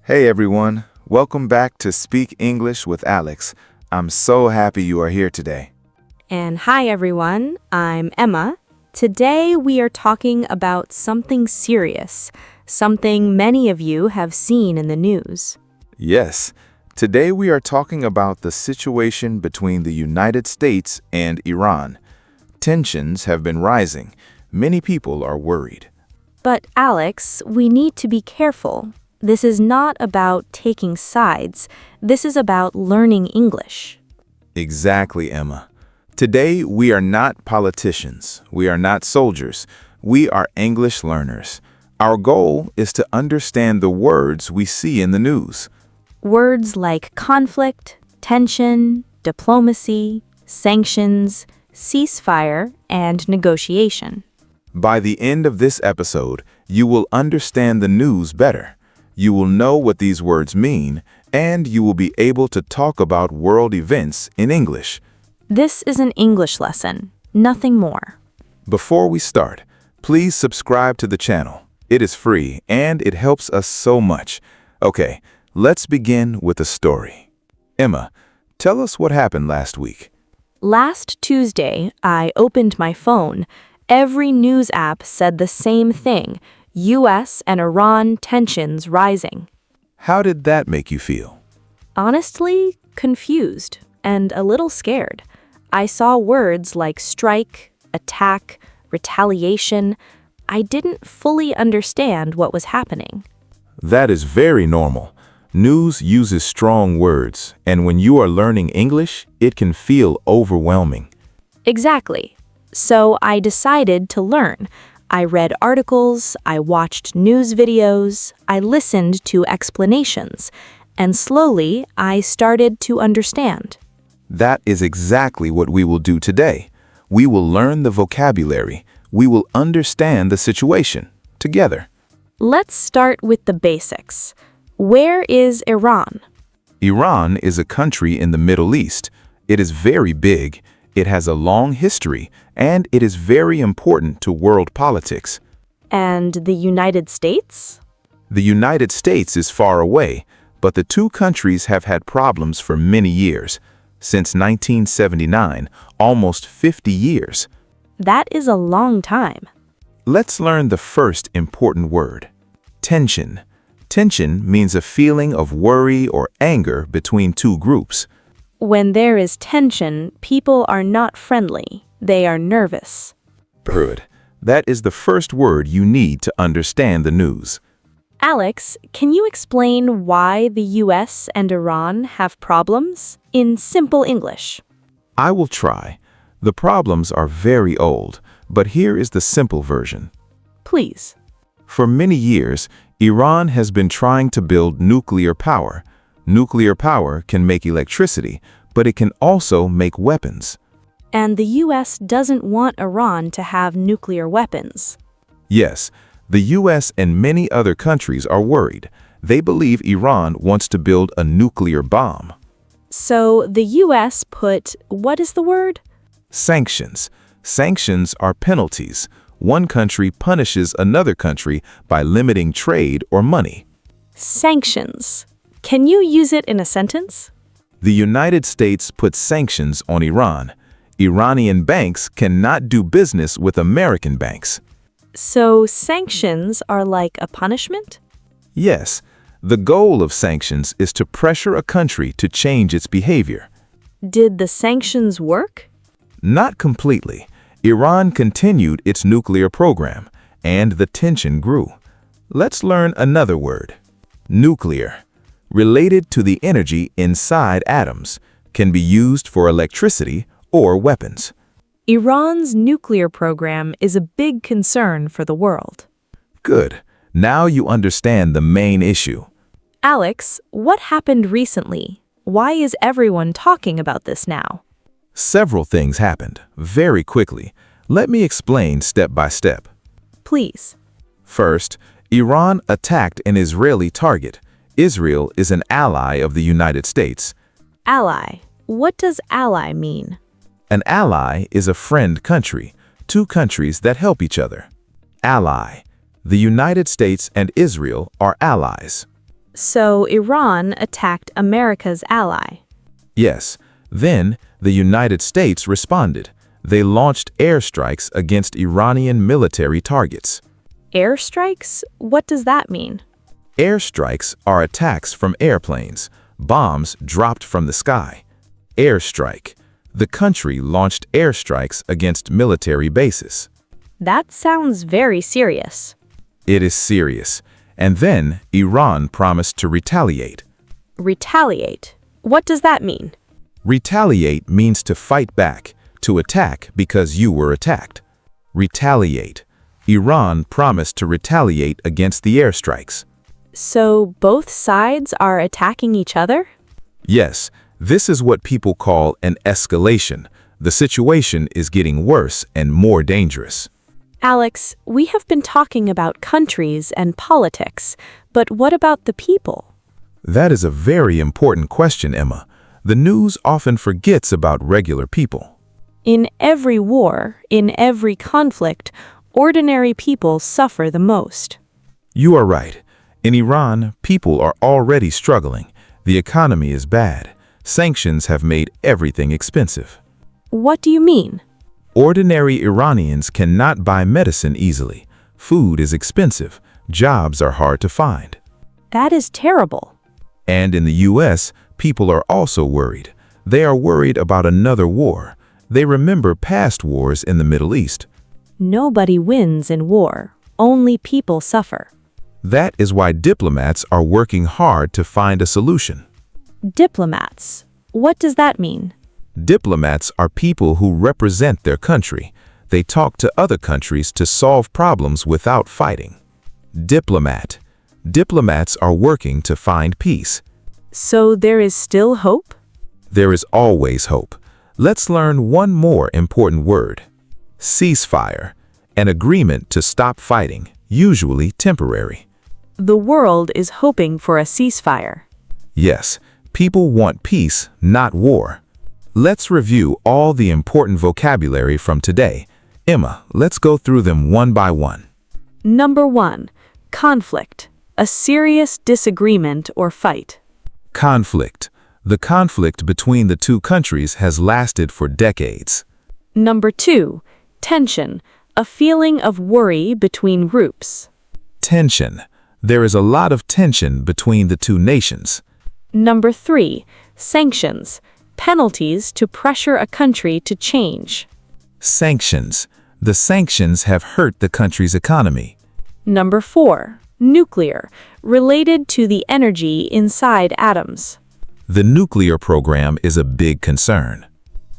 Hey everyone, welcome back to Speak English with Alex. I'm so happy you are here today. And hi everyone, I'm Emma. Today we are talking about something serious, something many of you have seen in the news. Yes, today we are talking about the situation between the United States and Iran. Tensions have been rising. Many people are worried. But Alex, we need to be careful. This is not about taking sides. This is about learning English. Exactly, Emma. Today we are not politicians. We are not soldiers. We are English learners. Our goal is to understand the words we see in the news. Words like conflict, tension, diplomacy, sanctions, ceasefire, and negotiation. By the end of this episode, you will understand the news better. You will know what these words mean, and you will be able to talk about world events in English. This is an English lesson, nothing more. Before we start, please subscribe to the channel. It is free, and it helps us so much. Okay, let's begin with a story. Emma, tell us what happened last week. Last Tuesday, I opened my phone. Every news app said the same thing. U.S. and Iran tensions rising. How did that make you feel? Honestly, confused and a little scared. I saw words like strike, attack, retaliation. I didn't fully understand what was happening. That is very normal. News uses strong words, and when you are learning English, it can feel overwhelming. Exactly. So I decided to learn. I read articles, I watched news videos, I listened to explanations, and slowly I started to understand. That is exactly what we will do today. We will learn the vocabulary. We will understand the situation together. Let's start with the basics. Where is Iran? Iran is a country in the Middle East. It is very big. It has a long history, and it is very important to world politics. And the United States? The United States is far away, but the two countries have had problems for many years. Since 1979, almost 50 years. That is a long time. Let's learn the first important word. Tension. Tension means a feeling of worry or anger between two groups. When there is tension, people are not friendly. They are nervous. Good. That is the first word you need to understand the news. Alex, can you explain why the U.S. and Iran have problems in simple English? I will try. The problems are very old, but here is the simple version. Please. For many years, Iran has been trying to build nuclear power. Nuclear power can make electricity, but it can also make weapons. And the U.S. doesn't want Iran to have nuclear weapons. Yes, the U.S. and many other countries are worried. They believe Iran wants to build a nuclear bomb. So the U.S. put, what is the word? Sanctions. Sanctions are penalties. One country punishes another country by limiting trade or money. Sanctions. Can you use it in a sentence? The United States put sanctions on Iran. Iranian banks cannot do business with American banks. So sanctions are like a punishment? Yes, the goal of sanctions is to pressure a country to change its behavior. Did the sanctions work? Not completely. Iran continued its nuclear program, and the tension grew. Let's learn another word. Nuclear. Related to the energy inside atoms, can be used for electricity or weapons. Iran's nuclear program is a big concern for the world. Good. Now you understand the main issue. Alex, what happened recently? Why is everyone talking about this now? Several things happened, very quickly. Let me explain step by step. Please. First, Iran attacked an Israeli target. Israel is an ally of the United States. Ally. What does ally mean? An ally is a friend country, two countries that help each other. Ally. The United States and Israel are allies. So Iran attacked America's ally. Yes. Then, the United States responded. They launched airstrikes against Iranian military targets. Airstrikes? What does that mean? Airstrikes are attacks from airplanes, bombs dropped from the sky. Airstrike. The country launched airstrikes against military bases. That sounds very serious. It is serious. And then, Iran promised to retaliate. Retaliate? What does that mean? Retaliate means to fight back, to attack because you were attacked. Retaliate. Iran promised to retaliate against the airstrikes. So both sides are attacking each other? Yes, this is what people call an escalation. The situation is getting worse and more dangerous. Alex, we have been talking about countries and politics, but what about the people? That is a very important question, Emma. The news often forgets about regular people. In every war, in every conflict, ordinary people suffer the most. You are right. In Iran, people are already struggling. The economy is bad. Sanctions have made everything expensive. What do you mean? Ordinary Iranians cannot buy medicine easily. Food is expensive. Jobs are hard to find. That is terrible. And in the U.S., people are also worried. They are worried about another war. They remember past wars in the Middle East. Nobody wins in war. Only people suffer. That is why diplomats are working hard to find a solution. Diplomats. What does that mean? Diplomats are people who represent their country. They talk to other countries to solve problems without fighting. Diplomat. Diplomats are working to find peace. So there is still hope? There is always hope. Let's learn one more important word. Ceasefire. An agreement to stop fighting, usually temporary. The world is hoping for a ceasefire. Yes, people want peace, not war. Let's review all the important vocabulary from today. Emma, let's go through them one by one. Number 1. Conflict. A serious disagreement or fight. Conflict. The conflict between the two countries has lasted for decades. Number 2. Tension. A feeling of worry between groups. Tension. There is a lot of tension between the two nations. Number 3. Sanctions. Penalties to pressure a country to change. Sanctions. The sanctions have hurt the country's economy. Number 4. Nuclear. Related to the energy inside atoms. The nuclear program is a big concern.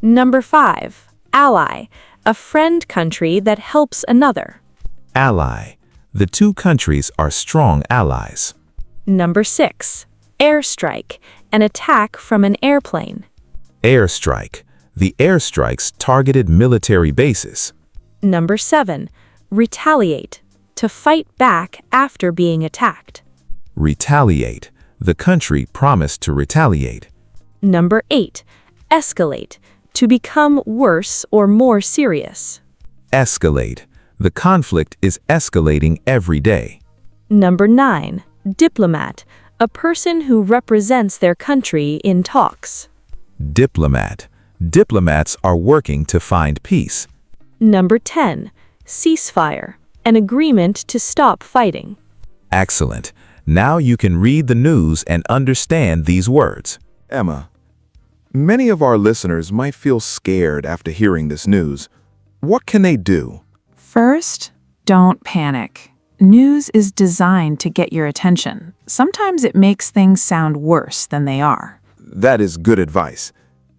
Number 5. Ally. A friend country that helps another. Ally. The two countries are strong allies. Number 6. Airstrike. An attack from an airplane. Airstrike. The airstrikes targeted military bases. Number 7. Retaliate. To fight back after being attacked. Retaliate. The country promised to retaliate. Number 8. Escalate. To become worse or more serious. Escalate. The conflict is escalating every day. Number 9. Diplomat. A person who represents their country in talks. Diplomat. Diplomats are working to find peace. Number 10. Ceasefire. An agreement to stop fighting. Excellent. Now you can read the news and understand these words. Emma, many of our listeners might feel scared after hearing this news. What can they do? First, don't panic. News is designed to get your attention. Sometimes it makes things sound worse than they are. That is good advice.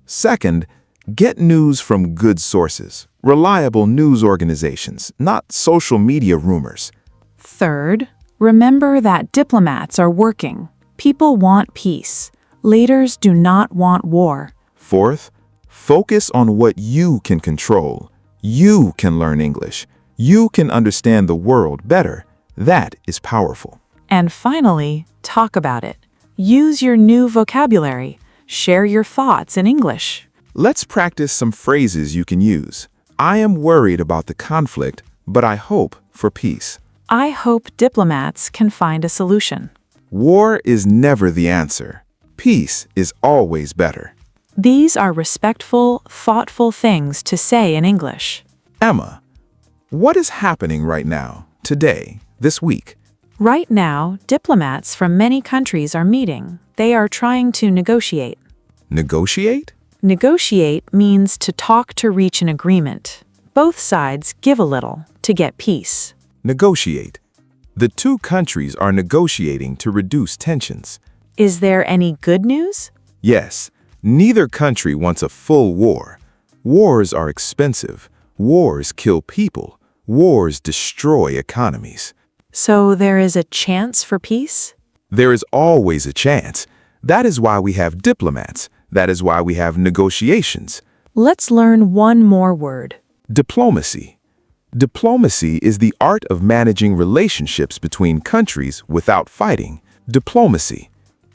Second, get news from good sources, reliable news organizations, not social media rumors. Third, remember that diplomats are working. People want peace. Leaders do not want war. Fourth, focus on what you can control. You can learn English. You can understand the world better. That is powerful. And finally, talk about it. Use your new vocabulary. Share your thoughts in English. Let's practice some phrases you can use. I am worried about the conflict, but I hope for peace. I hope diplomats can find a solution. War is never the answer. Peace is always better. These are respectful, thoughtful things to say in English. Emma, what is happening right now, today, this week? Right now, diplomats from many countries are meeting. They are trying to negotiate. Negotiate? Negotiate means to talk to reach an agreement. Both sides give a little to get peace. Negotiate. The two countries are negotiating to reduce tensions. Is there any good news? Yes, neither country wants a full war. Wars are expensive. Wars kill people. Wars destroy economies. So there is a chance for peace? There is always a chance. That is why we have diplomats. That is why we have negotiations. Let's learn one more word. Diplomacy. Diplomacy is the art of managing relationships between countries without fighting. Diplomacy.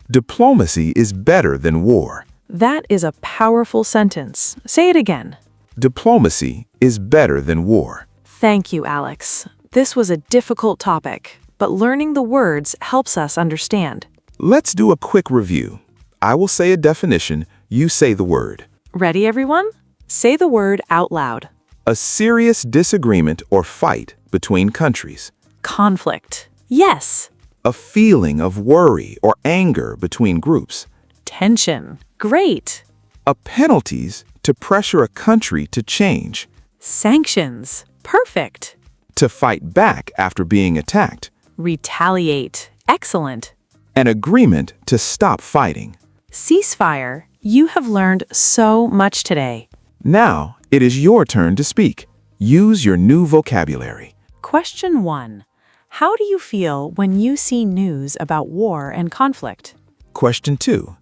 Diplomacy is better than war. That is a powerful sentence. Say it again. Diplomacy is better than war. Thank you, Alex. This was a difficult topic, but learning the words helps us understand. Let's do a quick review. I will say a definition, you say the word. Ready, everyone? Say the word out loud. A serious disagreement or fight between countries. Conflict. Yes. A feeling of worry or anger between groups. Tension. Great. A penalties to pressure a country to change. Sanctions. Perfect. To fight back after being attacked. Retaliate. Excellent. An agreement to stop fighting. Ceasefire. You have learned so much today. Now, it is your turn to speak. Use your new vocabulary. Question 1. How do you feel when you see news about war and conflict? Question 2.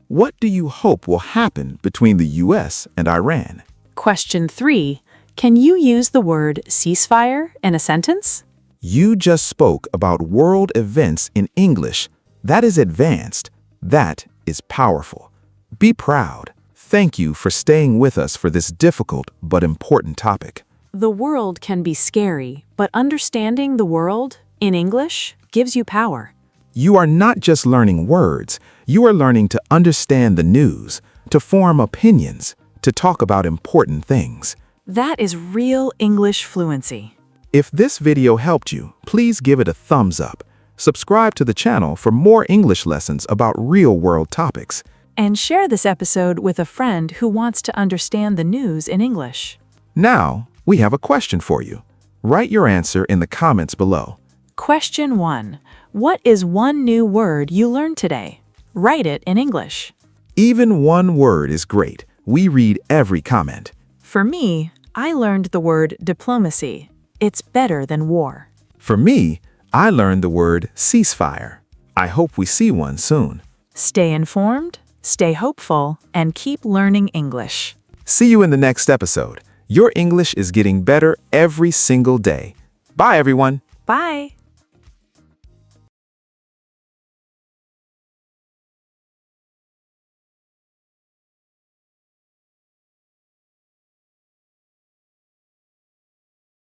What do you hope will happen between the U.S. and Iran? Question 3. Can you use the word ceasefire in a sentence? You just spoke about world events in English. That is advanced. That is powerful. Be proud. Thank you for staying with us for this difficult but important topic. The world can be scary, but understanding the world in English gives you power. You are not just learning words. You are learning to understand the news, to form opinions, to talk about important things. That is real English fluency. If this video helped you, please give it a thumbs up. Subscribe to the channel for more English lessons about real-world topics. And share this episode with a friend who wants to understand the news in English. Now, we have a question for you. Write your answer in the comments below. Question 1. What is one new word you learned today? Write it in English. Even one word is great. We read every comment. For me, I learned the word diplomacy. It's better than war. For me, I learned the word ceasefire. I hope we see one soon. Stay informed, stay hopeful, and keep learning English. See you in the next episode. Your English is getting better every single day. Bye, everyone. Bye!